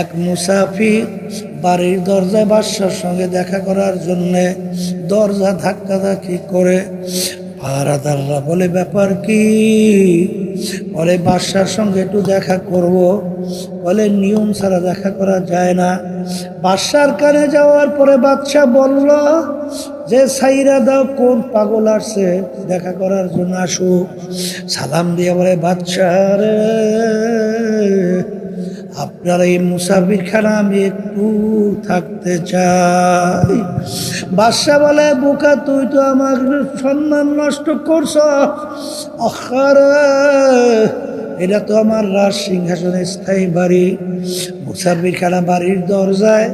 এক মুসাফির বাড়ির দরজায় বাদশার সঙ্গে দেখা করার জন্যে দরজা ধাক্কাধাক্কি করে। পাহারাদাররা বলে, ব্যাপার কি? বলে, বাদশার সঙ্গে একটু দেখা করব। বলে, নিয়ম ছাড়া দেখা করা যায় না। বাদশার কানে যাওয়ার পরে বাদশা বলল যে, সাইরা দাও, কোন পাগল আসছে দেখা করার জন্য, আসুক। সালাম দিয়ে বলে, বাদশা রে, আপনার এই মুসাফিরখানা আমি একটু থাকতে চাই। বাদশা বলে, বোকা, তুই তো আমার সম্মান নষ্ট করছ। আরে, এটা তো আমার রাজ সিংহাসনের স্থায়ী বাড়ি। মুসাফিরখানা বাড়ির দরজায়।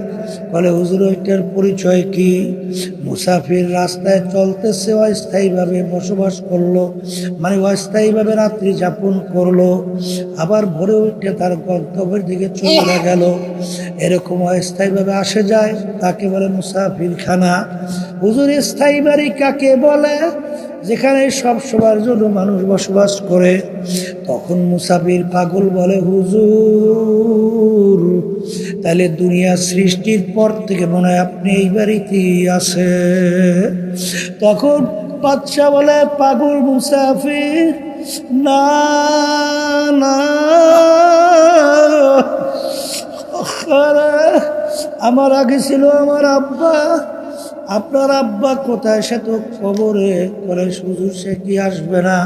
বলে, হুজুর, ওইটার পরিচয় কি? মুসাফির রাস্তায় চলতেছে, অস্থায়ীভাবে বসবাস করলো, মানে অস্থায়ীভাবে রাত্রি যাপন করলো, আবার ভোরে উঠে তার গন্তব্যের দিকে চলে গেল। এরকম অস্থায়ীভাবে আসে যায়, তাকে বলে মুসাফিরখানা। হুজুর, স্থায়ী বাড়ি কাকে বলে? যেখানে সব সবার জন্য মানুষ বসবাস করে। তখন মুসাফির পাগল বলে, হুজুর, তাহলে দুনিয়া সৃষ্টির পর থেকে মনে হয় আপনি এই বাড়িতেই আছে। তখন বাদশা বলে, পাগল মুসাফির, না না, আমার আগে ছিল আমার আব্বা। আপনার আব্বা কোথায়? সে তো কবরে। বলে, হুজুর, সে কি আসবে না?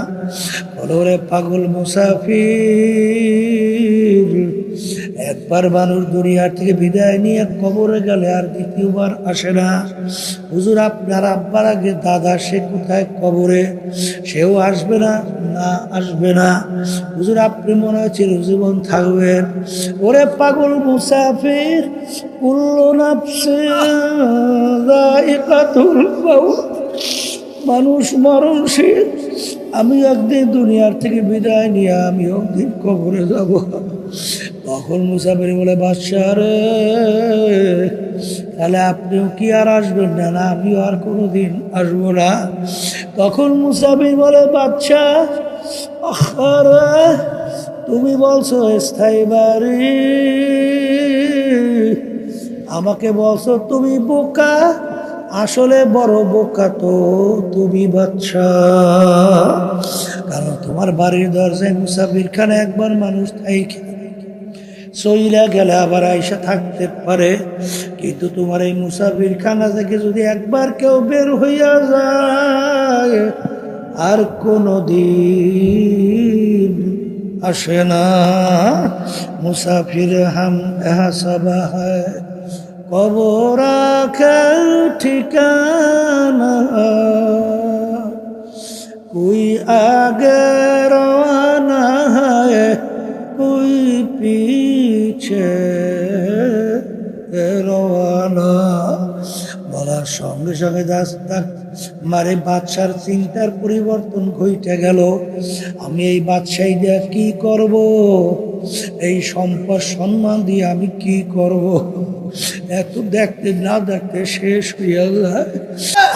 বলে, পাগল মুসাফির, একবার মানুষ দুনিয়ার থেকে বিদায় নিয়ে কবরে গেলে আর দ্বিতীয়বার আসে না। হুজুর, আপনার আব্বার আগে দাদা, সে কোথায়? কবরে। সেও আসবে না? না, আসবে না। হুজুর, আপনি মনে হয় চিরজীবন থাকবেন। ওরে পাগল মুসাফির, কুল্লু নাফসিন যায়িকাতুল মাউত, মানুষ মরণশীল। আমি একদিন দুনিয়ার থেকে বিদায় নিয়ে আমি একদিন কবরে যাব। তখন মুসাফির বলে, বাদশা রে, তাহলে আপনিও কি আর আসবেন না? না, আমিও আর কোনোদিন আসবো না। তখন মুসাফির বলে, বাদশা, আরে, তুমি বলছো স্থায়ী বাড়ি, আমাকে বলছো তুমি বোকা। আসলে বড় বোকা তো তুমি বাদশা, কারণ তোমার বাড়ির দরজায় মুসাফিরখানা একবার মানুষ থাকে, চইলা গেলে আবার আইসা থাকতে পারে, কিন্তু তোমার এই মুসাফিরখানা থেকে যদি একবার কেউ বের হইয়া যায় আর কোনো দিন আসে না। মুসাফির হাম এহাসাবা হ্যায়, কবর আখের ঠিকানা, কোই আগে রওয়ানা হ্যায়, কোই পিছে রওয়ানা। বলার সঙ্গে সঙ্গে দাস্তাক মারে বাদশার চিন্তার পরিবর্তন ঘটে গেল। আমি এই বাদশাহী দিয়ে কি করব? এই সম্পদ সম্মান দিয়ে আমি কি করব? এত দেখতে না দেখতে শেষ হইয়া যায়।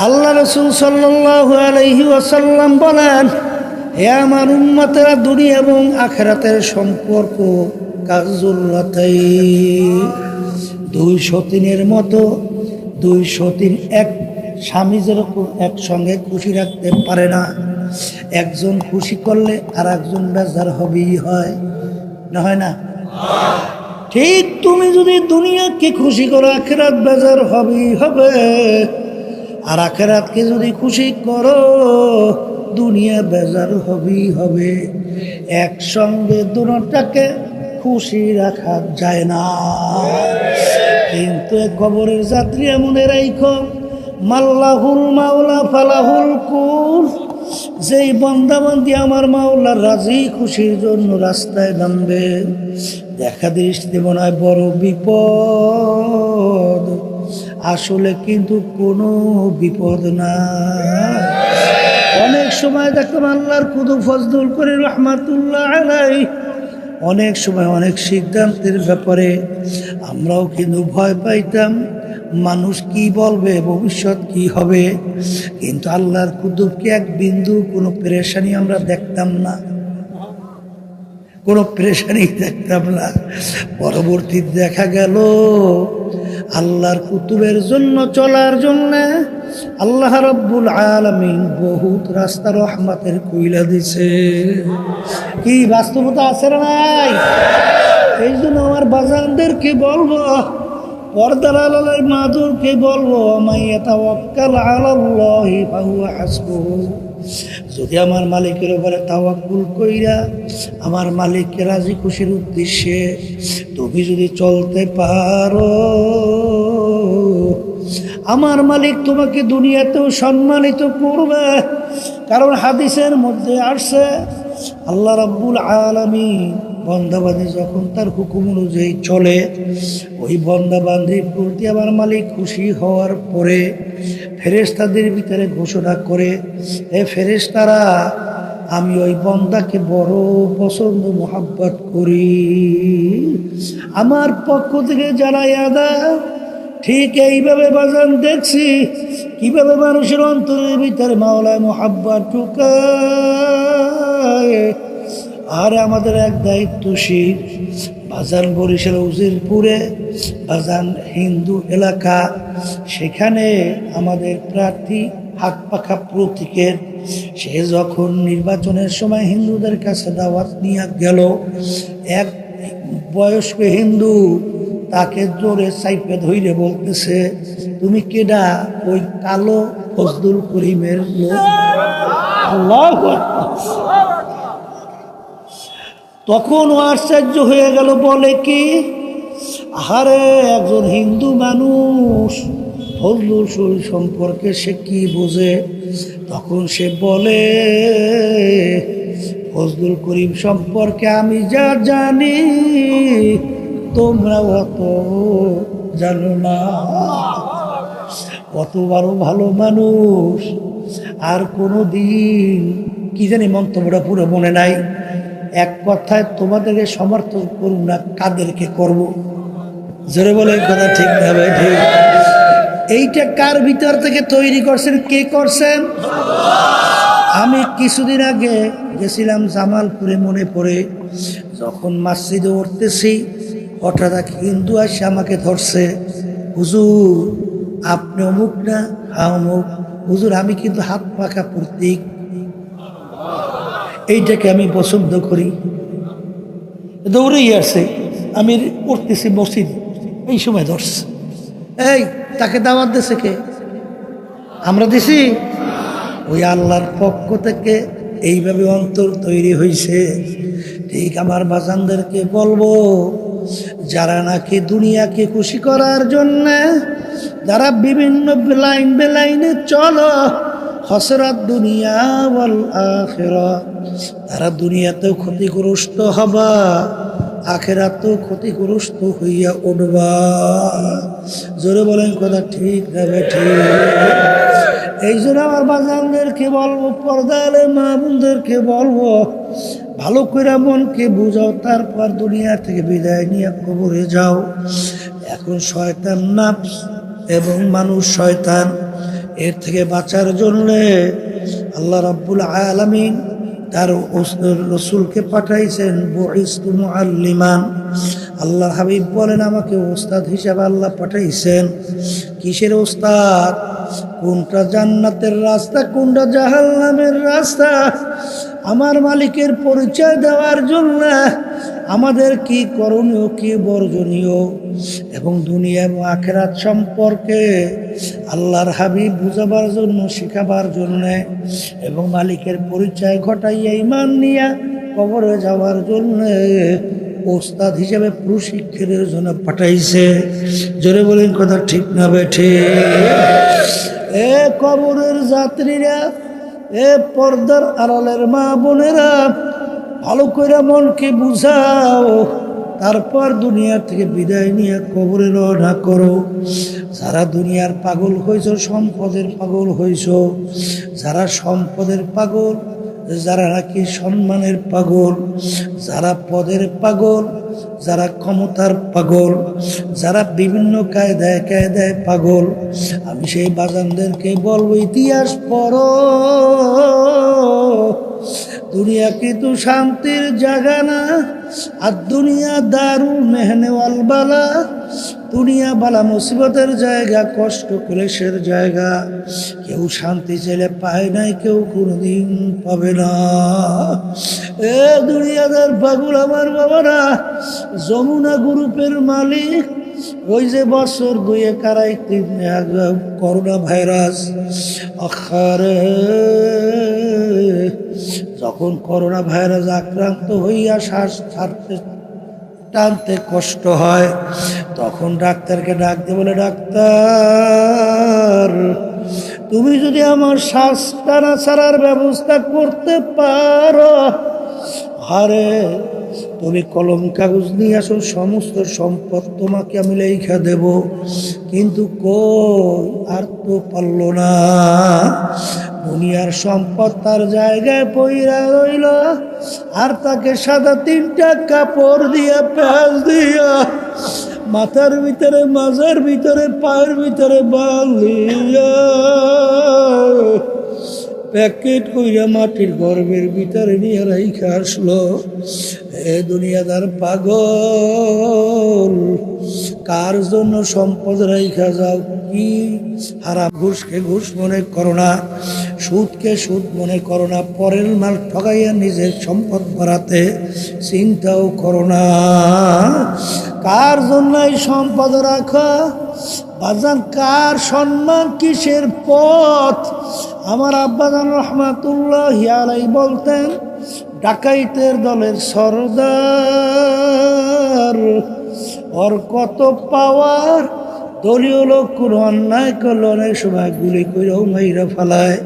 আল্লাহ রাসূল সাল্লাল্লাহু আলাইহি ওয়াসাল্লাম বলেন, হে আমার উম্মতেরা, দুনিয়া এবং আখিরাতের সম্পর্ক কাজুল্লাতাই, দুই সতীনের মতো। দুই সতীন এক স্বামী যেরকম একসঙ্গে খুশি রাখতে পারে না। একজন খুশি করলে আর একজন বেজার হবেই, হয় না? হয় না? ঠিক তুমি যদি দুনিয়াকে খুশি করো, আখিরাত বেজার হবেই হবে। আর আখিরাতকে যদি খুশি করো, দুনিয়া বেজার হবেই হবে। একসঙ্গে দুটাকে খুশি রাখা যায় না। কিন্তু কবরের যাত্রী মনে রাখো, মাল্লাহুল মাওলা ফালাহুল কুল, যেই বন্দাবন্দি আমার মাওলার রাজি খুশির জন্য রাস্তায় নামবে, দেখা দৃষ্টি মনে হয় বড় বিপদ, আসলে কিন্তু কোনো বিপদ না। অনেক সময় দেখতাম আল্লাহর কুদু ফজলুল করে রহমাতুল্লাহ আলাইহি, অনেক সময় অনেক সিদ্ধান্তের ব্যাপারে আমরাও কিন্তু ভয় পাইতাম, মানুষ কি বলবে, ভবিষ্যৎ কি হবে। কিন্তু আল্লাহর কুদরতকে এক বিন্দু কোনো পেরেশানি আমরা দেখতাম না। কোনো প্রেশারই দেখতাম না। পরবর্তী দেখা গেল আল্লাহর কুতুবের জন্য চলার জন্য আল্লাহ রাব্বুল আলামিন বহুত রাস্তা রহমতের কইলা দিছে। কি বাস্তবতা আছে না নাই? এই জন্য আমার বাজানদেরকে বলবো, পর্দার আড়ালের মাদুরকে বলবো, মাইয়া তাওয়াক্কাল আলাল্লাহি ফাহুয়া হাসবুহু। যদি আমার মালিকের উপরে তাওয়াক্কুল কইরা আমার মালিককে রাজি খুশির উদ্দেশ্যে তুমি যদি চলতে পারো, আমার মালিক তোমাকে দুনিয়াতেও সম্মানিত করবে। কারণ হাদিসের মধ্যে আসছে আল্লাহ রাব্বুল আলামিন বন্দাবান্দি যখন তার হুকুম অনুযায়ী চলে, ওই বন্দাবান্দির প্রতি আমার মালিক খুশি হওয়ার পরে ফেরেশতাদের ভিতরে ঘোষণা করে, এ ফেরেশতারা, আমি ওই বন্দাকে বড় পছন্দ মোহাব্বত করি, আমার পক্ষ থেকে জানাইয়া দাও। ঠিক এইভাবে বাজান দেখছি কিভাবে মানুষের অন্তরের ভিতরে মাওলায় মোহাব্বত ঢুকায়। আর আমাদের এক দায়িত্বশীল বাজান বরিশাল উজিরপুরে বাজান হিন্দু এলাকা, সেখানে আমাদের প্রার্থী হাত পাখা প্রতীকের, সে যখন নির্বাচনের সময় হিন্দুদের কাছে দাওয়াত নিয়ে গেল, এক বয়স্ক হিন্দু তাকে জোরে সাইপে ধইরে বলতেছে, তুমি কেডা? ওই কালো ফজলুল করিমের লোক। আল্লাহু আকবার। তখন ও আশ্চর্য হয়ে গেল, বলে কি, আহারে একজন হিন্দু মানুষ ফজলুল শরীফ সম্পর্কে সে কি বোঝে? তখন সে বলে, ফজলুল করিম সম্পর্কে আমি যা জানি তোমরা অত জানো না। কত বড় ভালো মানুষ। আর কোনো দিন কি জানি মন্তব্যটা পুরো মনে নাই। এক কথায় তোমাদেরকে সমর্থন করুন না, কাদেরকে করব? জোরে বলে কথা ঠিক না ভাই? ঠিক। এইটা কার ভিতর থেকে তৈরি করছেন? কে করছেন? আমি কিছুদিন আগে গেছিলাম জামালপুরে, মনে পড়ে যখন মসজিদে উঠতেছি, হঠাৎ এক হিন্দু এসে আমাকে ধরছে, হুজুর আপনি অমুক না? হ্যাঁ অমুক। হুজুর আমি কিন্তু হাত পাখা প্রতীক, এইটাকে আমি পছন্দ করি। দৌড়েই আসছে, আমি উঠতেছি মসজিদ, এই সময় ধরছে। এই তাকে দাওয়াত দিছে কে? আমরা দিছি? ওই আল্লাহর পক্ষ থেকে এইভাবে অন্তর তৈরি হয়েছে। ঠিক আমার বাজানদেরকে বলবো, যারা নাকি দুনিয়াকে খুশি করার জন্য যারা বিভিন্ন বেলাইনে চলো, হসরাত দুনিয়া ওয়াল আখিরাত, তারা দুনিয়াতেও ক্ষতিগ্রস্ত হবা, আখিরাতেও ক্ষতিগ্রস্ত হইয়া উঠবা। জোরে বলেন কথা ঠিক না ঠিক? এই জন্য আমার বাজানদেরকে বলবো, পর্দালে মা বোনদেরকে বলবো, ভালো করে মনকে বুঝাও, তারপর দুনিয়া থেকে বিদায় নিয়ে কবরে যাও। এখন শয়তান নাফস এবং মানুষ শয়তান, এর থেকে বাঁচার জন্যে আল্লাহ রাব্বুল আলামিন তার রসুলকে পাঠাইছেন, বুইস্তু মুআল্লিমান। আল্লাহ হাবিব বলেন, আমাকে ওস্তাদ হিসাবে আল্লাহ পাঠাইছেন। কিসের ওস্তাদ? কোনটা জান্নাতের রাস্তা, কোনটা জাহান্নামের রাস্তা, আমার মালিকের পরিচয় দেওয়ার জন্য আমাদের কি করণীয়, কি বর্জনীয়, এবং দুনিয়া এবং আখিরাত সম্পর্কে আল্লাহর হাবিব বুঝাবার জন্য, শেখাবার জন্য, এবং মালিকের পরিচয় ঘটাইয়া ঈমান নিয়া কবরে যাওয়ার জন্য ওস্তাদ হিসেবে প্রশিক্ষণের জন্য পাঠাইছে। জোরে বলেন কথা ঠিক না বেঠে? এ কবরের যাত্রীরা, এ পর্দার আড়ালের মা বোনেরা, ভালো করে মনকে বুঝাও, তারপর দুনিয়া থেকে বিদায় নিয়ে কবরে রওনা করো। যারা দুনিয়ার পাগল হয়েছ, সম্পদের পাগল হয়েছ, যারা সম্পদের পাগল, যারা নাকি সম্মানের পাগল, যারা পদের পাগল, যারা ক্ষমতার পাগল, যারা বিভিন্ন কায়দায় কায়দায় পাগল, আমি সেই বাজানদেরকে বলবো, ইতিহাস পড়ো। দুনিয়া কিন্তু শান্তির জায়গা না, আর দুনিয়া দারু মেহনে ওয়াল বালা, দুনিয়া বালা মুসিবতের জায়গা, কষ্ট ক্লেশের জায়গা। কেউ শান্তি চাইলে পায় নাই, কেউ কোনোদিন পাবে না। এ দুনিয়াদার পাগল আমার বাবারা, যমুনা গ্রুপের মালিক ওই যে বছর 2021 করোনা ভাইরাস আখারে, যখন করোনা ভাইরাস আক্রান্ত হইয়া শ্বাস ছাড়তে টানতে কষ্ট হয়, তখন ডাক্তারকে ডাক দিয়ে বলে, ডাক্তার তুমি যদি আমার শ্বাস টানা ছাড়ার ব্যবস্থা করতে পারো, আরে তুমি কলম কাগজ নিয়ে আসো, সমস্ত সম্পদ তোমাকে আমি লেখা দেব। কিন্তু কই, আর তো পারল না। দুনিয়ার সম্পদ তার জায়গায় পইরা রইল, আর তাকে সাদা 3টা কাপড় দিয়া প্যাঁচ দিয়া মাথার ভিতরে, মাজার ভিতরে, পায়ের ভিতরে বাঁধিয়া প্যাকেট কইরা মাটির গর্ভের ভিতরে নিয়ে রাইখা আসলো। এ দুনিয়াদার পাগল, কার জন্য সম্পদ রাইখা যাও? কি হারাম? ঘুষকে ঘুষ মনে করো না, সুদকে সুদ মনে করো না, পরের মাল ঠকাইয়া নিজের সম্পদ বাড়াতে চিন্তাও করো না। কার জন্য এই সম্পদ রাখা? বাজান, কার সম্মান, কিসের পথ? আমার আব্বাজান রহমাতুল্লাহি আলাইহি বলতেন, ডাকাইতের দলের সরদার, ওর কত পাওয়ার, দলীয় লোক কোনো অন্যায় করলে অনেক সময় গুলি করেও মাইরা ফেলায়,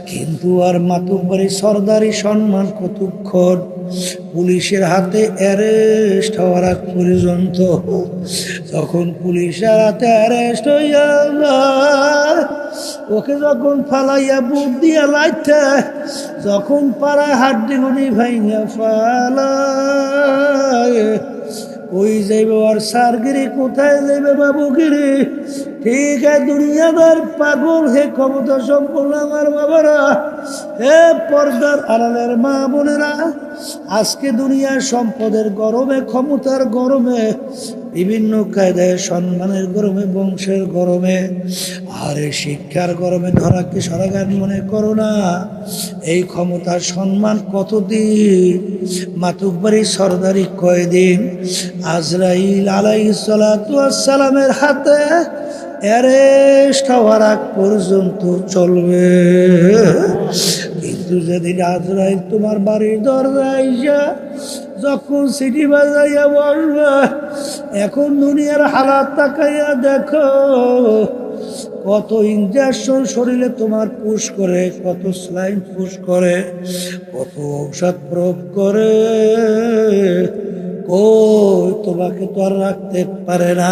কিন্তু আর মাতুব্বারি সরদারি সম্মান কতক্ষণ? পুলিশের হাতে অ্যারেস্ট হওয়ার আগ পর্যন্ত। যখন পুলিশের হাতে অ্যারেস্ট হইয়া যায়, ওকে যখন ফালাইয়া বুট দিয়া লাইতে, যখন পাড়ায় হাড্ডিগুনি ভাইয়া ফালায়, ওই যাইবে আর সারগিরি, কোথায় যাইবে বাবুগিরি? ঠিক আছে দুনিয়াদার পাগল, হে ক্ষমতা সম্পন্ন আমার বাবারা, হে পর্দার আড়ালের মা বোনেরা, আজকে দুনিয়ার সম্পদের গরমে, ক্ষমতার গরমে, বিভিন্ন কায়দায় সম্মানের গরমে, বংশের গরমে, আর শিক্ষার গরমে ধরাকে সরাগান মনে করো না। এই ক্ষমতার সম্মান কতদিন? মাতুব্বারি সরদারি কয়দিন? আজরাইল আলাইহিস সালাতু ওয়াস সালামের হাতে অ্যারেস্ট হওয়ার আগ পর্যন্ত চলবে। কিন্তু যেদিন আজরাইল তোমার বাড়ির দরজায় যখন সিটি বাজাইয়া বলবে, এখন দুনিয়ার হালাত তাকাইয়া দেখো, কত ইনজেকশন শরীরে তোমার পুশ করে, কত স্লাইন পুশ করে, কত ঔষধ প্রয়োগ করে, কই তোমাকে তো আর রাখতে পারে না।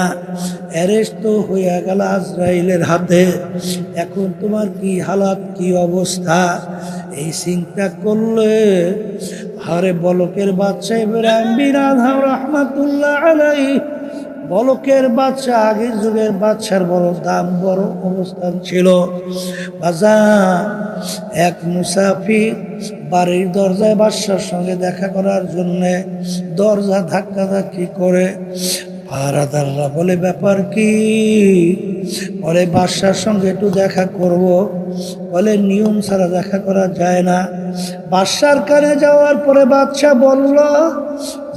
অ্যারেস্ট তো হইয়া গেল আজরাইলের হাতে, এখন তোমার কি হালাত, কি অবস্থা? এই চিন্তা করলে আরে বলকের বাদশা ইব্রাহিম বিন আদহাম রহমাতুল্লাহ আলাইহি, বলকের বাদশা আগের যুগের বাদশার বড় দাম, বড় অবস্থান ছিল। বাজান, এক মুসাফির বাড়ির দরজায় বাদশার সঙ্গে দেখা করার জন্যে দরজা ধাক্কাধাক্কি করে। পাহারাদাররা বলে, ব্যাপার কি? বলে, বাদশার সঙ্গে একটু দেখা করব। বলে, নিয়ম ছাড়া দেখা করা যায় না। বাদশার কানে যাওয়ার পরে বাদশা বলল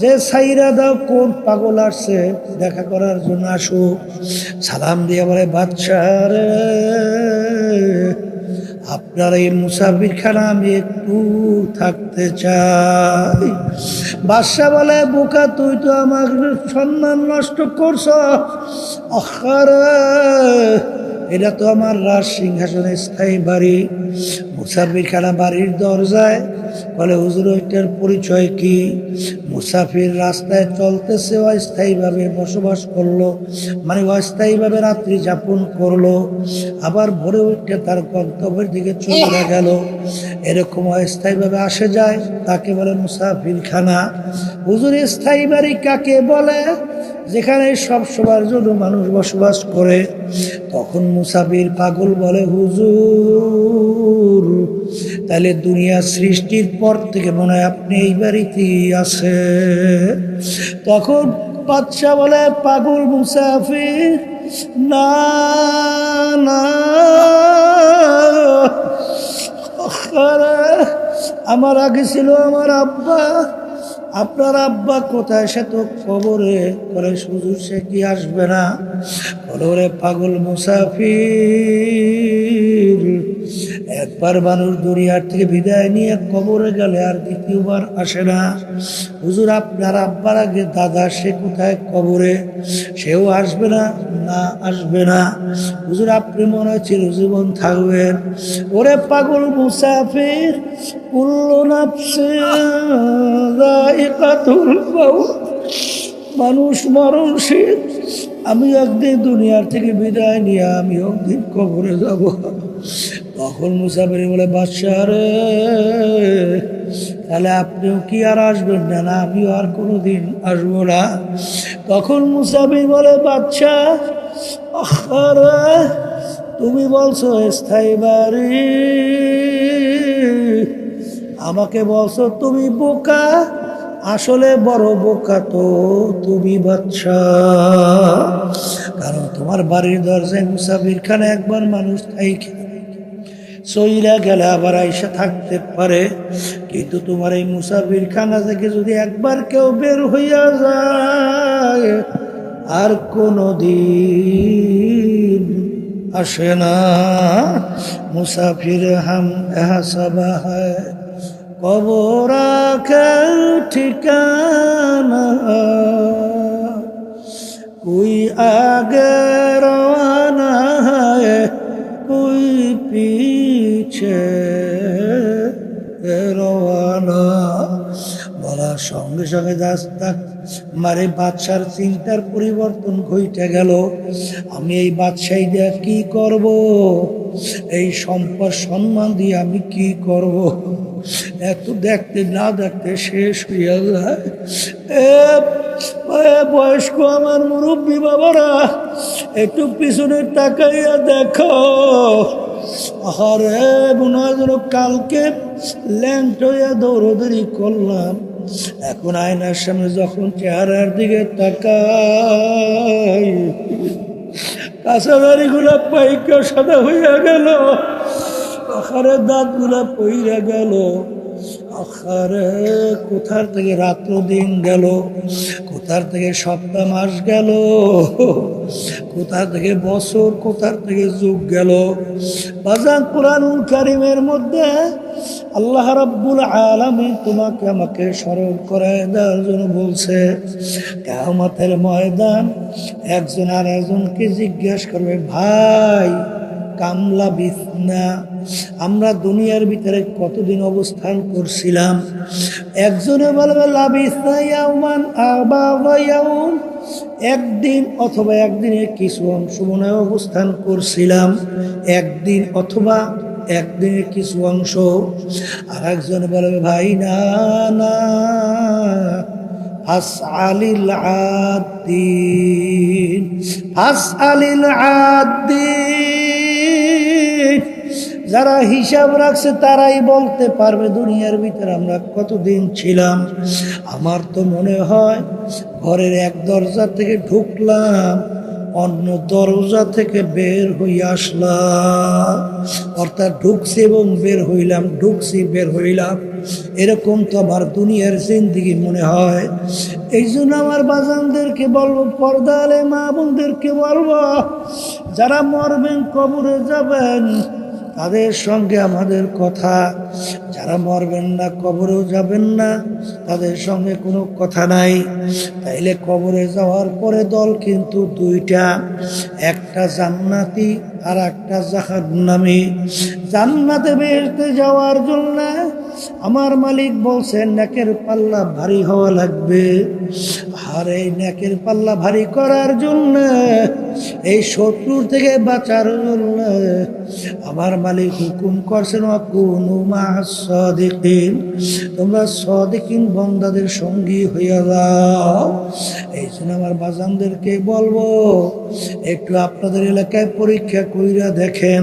যে, সাইরা দাও, কোন পাগল আসছে দেখা করার জন্য, আসুক। সালাম দিয়ে বলে, বাদশা রে, আপনার এই মুসাফিরখানা আমি একটু থাকতে চাই। বাদশা বলে, বোকা, তুই তো আমার সম্মান নষ্ট করছ। আরে, এটা তো আমার রাজ সিংহাসনের স্থায়ী বাড়ি। মুসাফিরখানা বাড়ির দরজায়। বলে, হুজুর, ওইটার পরিচয় কি? মুসাফির রাস্তায় চলতেছে, অস্থায়ীভাবে বসবাস করলো, মানে অস্থায়ীভাবে রাত্রি যাপন করলো, আবার ভোরে উঠে তার গন্তব্যের দিকে চলে গেল। এরকম অস্থায়ীভাবে আসে যায়, তাকে বলে মুসাফিরখানা। হুজুর, স্থায়ী বাড়ি কাকে বলে? যেখানে সব সবার জন্য মানুষ বসবাস করে। তখন মুসাফির পাগল বলে, হুজুর, তাহলে দুনিয়া সৃষ্টির পর থেকে মনে হয় আপনি এই বাড়িতেই আছে। তখন বাদশা বলে, পাগল মুসাফির, না না, আমার আগে ছিল আমার আব্বা, আপনার আব্বা কোথায়? সে তো কবরে। বলে হুজুর সে কি আসবে না? বলে পাগল মুসাফির, একবার মানুষ দুনিয়ার থেকে বিদায় নিয়ে কবরে গেলে আর দ্বিতীয়বার আসে না। হুজুর আপনার আব্বার আগে দাদা, সে কোথায়? কবরে। সেও আসবে না? না, আসবে না। হুজুর আপনি মনে হয় চিরজীবন থাকবেন। ওরে পাগল মুসাফির, কুল্লু নাফসিন যায়িকাতুল মাউত, মানুষ মরণশীল। আমি একদিন দুনিয়ার থেকে বিদায় নিয়ে আমি একদিন কবরে যাব। তখন মুসাফির বলে, বাদশা রে, তাহলে আপনিও কি আর আসবেন না? না, আমিও আর কোনোদিন আসবো না। তখন মুসাফির বলে, বাদশা আরে তুমি বলছো স্থায়ী বাড়ি, আমাকে বলছো তুমি বোকা। আসলে বড় বোকা তো তুমি বাদশা, কারণ তোমার বাড়ির দরজায় মুসাফির খানে একবার মানুষ থাইকে চইলা গেলে আবার আইসা থাকতে পারে, কিন্তু তোমার এই মুসাফির খানা থেকে যদি একবার কেউ বের হইয়া যায় আর কোনো দিন আসে না। মুসাফির হাম এহসাবা হ্যায় কবর আখের ঠিকানা, কোই আগে রওয়ানা है कोई पीछे রওয়ানা। বলার সঙ্গে সঙ্গে দাস্তাক মারে বাদশার চিন্তার পরিবর্তন ঘটে গেল। আমি এই বাদশাহী দিয়ে কি করব? এই সম্পদ সম্মান দিয়ে আমি কি করব? এত দেখতে না দেখতে শেষ হইয়া যায়। বয়স্ক আমার মুরব্বী বাবারা, একটু পিছনে তাকাইয়া দেখো। আরে মনে হয় যেন কালকে ল্যাংট হইয়া দৌড়দৌড়ি করলাম, এখন আয়নার সামনে যখন চেহারার দিকে তাকাই, কাঁচা দাড়িগুলা পাইকা সাদা হইয়া গেল, আখারে দাঁতগুলা পইরা গেল। আখারে কোথার থেকে রাত্র দিন গেল, কোথার থেকে সপ্তাহ মাস গেল, কোথা থেকে বছর, কোথার থেকে যুগ গেল। বাজান কুরআনুল কারীমের মধ্যে আল্লাহ রাব্বুল আলামিন তোমাকে আমাকে স্মরণ করায় দেওয়ার জন্য বলছে, কিয়ামতের ময়দান একজন আর একজনকে জিজ্ঞেস করবে, ভাই কামলা বিছনা, আমরা দুনিয়ার ভিতরে কতদিন অবস্থান করছিলাম? একজনে বলবে লাবিসনা ইয়াউমান আবাদা ইয়াউম, একদিন অথবা একদিনের কিছু অংশ মনে হয় অবস্থান করছিলাম, একদিন অথবা একদিনের কিছু অংশ। আর একজন বলবে ভাই না না, আসআলিল আদ্দিন, আসআলিল আদ্দিন, যারা হিসাব রাখছে তারাই বলতে পারবে দুনিয়ার ভিতরে আমরা কতদিন ছিলাম। আমার তো মনে হয় ঘরের এক দরজা থেকে ঢুকলাম, অন্য দরজা থেকে বের হয়ে আসলাম, অর্থাৎ ঢুকছি এবং বের হইলাম, ঢুকছি বের হইলাম, এরকম তো আমার দুনিয়ার জিন্দেগি মনে হয়। এই জন্য আমার বাজানদেরকে বলবো, পর্দালে মা বোনদেরকে বলবো, যারা মরবেন কবরে যাবেন তাদের সঙ্গে আমাদের কথা, যারা মরবেন না কবরেও যাবেন না তাদের সঙ্গে কোনো কথা নাই। তাইলে কবরে যাওয়ার পরে দল কিন্তু দুইটা, একটা জান্নাতি আর একটা জাহান্নামী। জান্নাতে বেরতে যাওয়ার জন্য আমার মালিক বলছেন নেকের পাল্লা ভারী হওয়া লাগবে। আর এই নেকের পাল্লা ভারী করার জন্য, এই শত্রুর থেকে বাঁচার জন্য আমার মালিক হুকুম করছেন ওয়াকুনু মা'আস সাদিকিন, তোমরা সাদিকিন বান্দাদের সঙ্গী হইয়া যাও। এই জন্য আমার বাজানদেরকে বলবো, একটু আপনাদের এলাকায় পরীক্ষা কইরা দেখেন।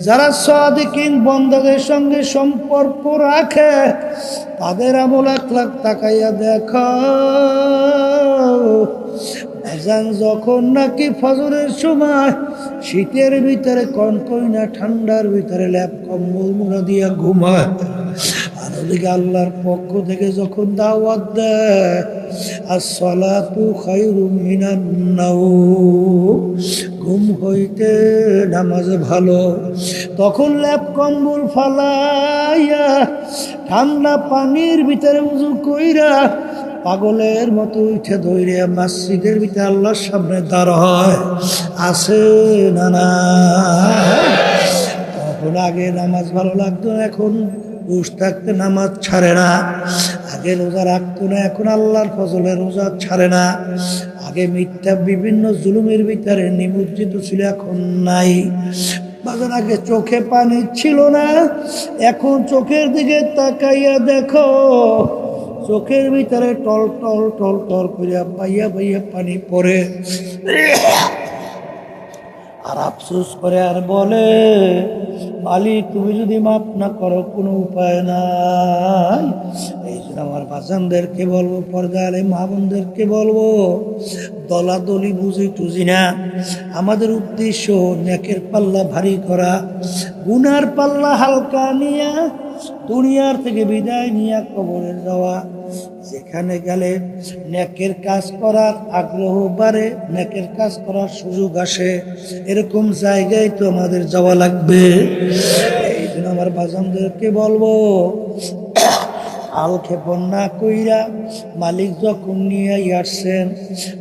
যারা সাদিকিন বান্দাদের সঙ্গে সম্পর্ক রাখে তাদের আমল আখলাক তাকাইয়া দেখো। আজান যখন নাকি ফজরের সময় শীতের ভিতরে কনকই না ঠান্ডার ভিতরে ল্যাপ কম্বল মুড়া দিয়া ঘুমায়, আর ওদিকে আল্লাহর পক্ষ থেকে যখন দাওয়াত দেয় আসসালাতু খায়রুম মিনান নাওম, ঘুম হইতে নামাজ ভালো, তখন ল্যাপ কম্বল ফালাইয়া ঠান্ডা পানির ভিতরে উযু কইরা পাগলের মতো উঠে ধরে মসজিদের ভিতরে আল্লাহর সামনে দাঁড় হয়। আছে না না? তখন আগে নামাজ ভালো লাগতো না, এখন বুঝ থাকতে নামাজ ছাড়ে না। আগে রোজা রাখতো না, এখন আল্লাহর ফজলে রোজা ছাড়ে না। আগে মিথ্যা বিভিন্ন জুলুমের ভিতরে নিমজ্জিত ছিল, এখন নাই। বাজার আগে চোখে পানি ছিল না, এখন চোখের দিকে তাকাইয়া দেখো চোখের ভিতরে টল টল টল টল করিয়া বাইয়া বাইয়া পানি পড়ে। আর আফসোস করে আর বলে, মালিক তুমি যদি মাফ না করো কোনো উপায় নাই। এই জন্য আমার বাজানদেরকে বলবো, পর্দা আলে মা বোনদেরকে বলবো, দলাদলি বুঝি টুঝি না। আমাদের উদ্দেশ্য নেকের পাল্লা ভারী করা, গুনার পাল্লা হালকা নিয়া দুনিয়ার থেকে বিদায় নিয়ে কবরে যাওয়া। যেখানে গেলে নেকের কাজ করার আগ্রহ বাড়ে, নেকের কাজ করার সুযোগ আসে, এরকম জায়গায় তো আমাদের যাওয়া লাগবে। এই জন্য আমার বাজানদেরকে বলবো, আলক্ষেপণ না কইরা মালিক যখন নিয়ে আসছেন,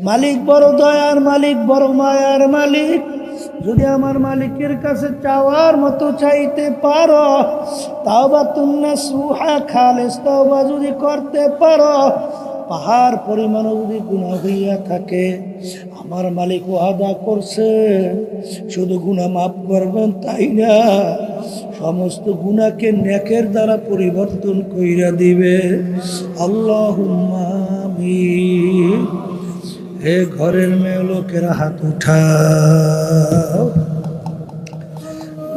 মালিক বড় দয়ার মালিক, বড় মায়ার মালিক। যদি আমার মালিকের কাছে চাওয়ার মতো চাইতে পারো, তাওবাতুন নাসুহা খালেস তওবা যদি করতে পারো, পাহাড় পরিমাণও যদি গুনাহ হইয়া থাকে, আমার মালিক ওয়াদা করছে শুধু গুনাহ মাফ করবেন তাই না, সমস্ত গুনাহকে নেকের দ্বারা পরিবর্তন কইরা দিবে। আল্লাহুম্মা আমিন। হে ঘরের মেয়ে লোকেরা হাত উঠাও,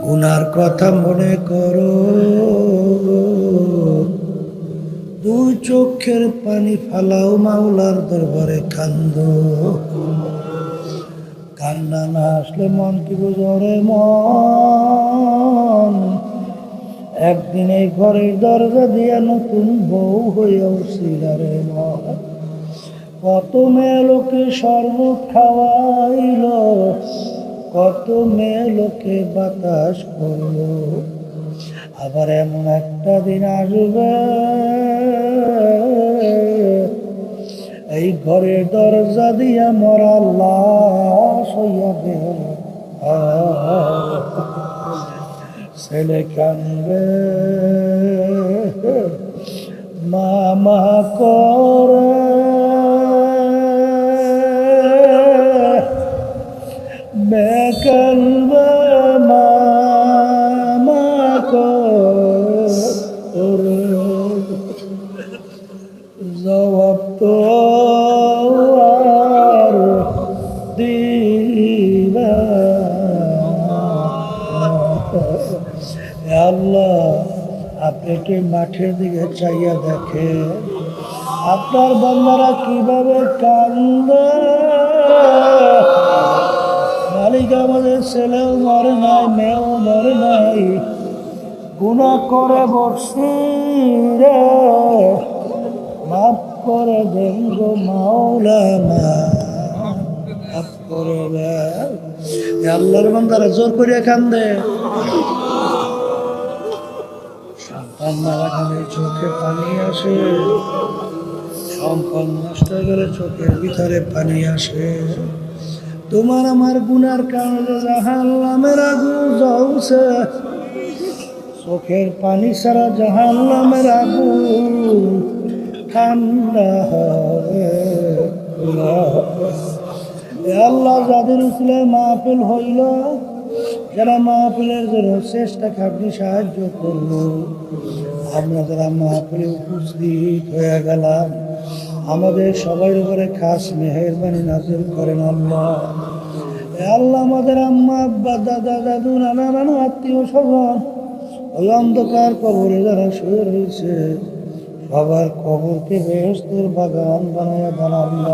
গুনার কথা মনে করো, দুই চোখের পানি ফালাও, মাওলার দরবারে কান্দো। কান্না না আসলে মন কি বুঝরে মন, একদিন এই ঘরের দরজা দিয়া নতুন বউ হইয়া উঠছিল রে মন। কত মেয়ে লোকে শরবত খাওয়াইল, কত মেয়ে লোকে বাতাস করল, আবার এমন একটা দিন আসবে এই ঘরের দরজা দিয়া মরা লাশ হইয়া বের। ছেলে কান্দে মামা করে, বেকালবে মামা করে, জবাব তো আর দিবা। আল্লাহ আপনি কি মাঠের দিকে চাইয়া দেখে আপনার বান্দারা কিভাবে কান্দে। মালিক আমাদের ছেলেও মরে নাই, মেয়েও মরে নাই, গুনাহ করে বসছি রে, মাফ করে দেন গো মাওলা, মাফ করে দেন। আল্লাহর বান্দারা জোর করিয়া কান্দে, সন্তান মারা গেলে চোখে পানি আসে, সম্পদ নষ্ট হয়ে গেলে চোখের ভিতরে পানি আসে। তোমার আমার গুনার কারণে জাহান্নামের আগুন জ্বলছে, চোখের পানি ছাড়া জাহান্নামের আগুন ঠান্ডা হবে। আল্লাহ যাদের উসিলে মাহফিল হইল, যারা মাহফিলের জন্য চেষ্টা খাটনি সাহায্য করলো, আমরা যারা মাহফিলে উপস্থিত হয়ে গেলাম, আমাদের সবার উপরে খাস মেহেরবানি নাজিল করেন আল্লাহ। এ আল্লাহ আমাদের আম্মা আব্বা দাদা দাদু নানা নানু আত্মীয় স্বজন ওই অন্ধকার কবরে যারা শুয়ে রয়েছে সবার কবরকে বেহেশতের বাগান বানায় বানান।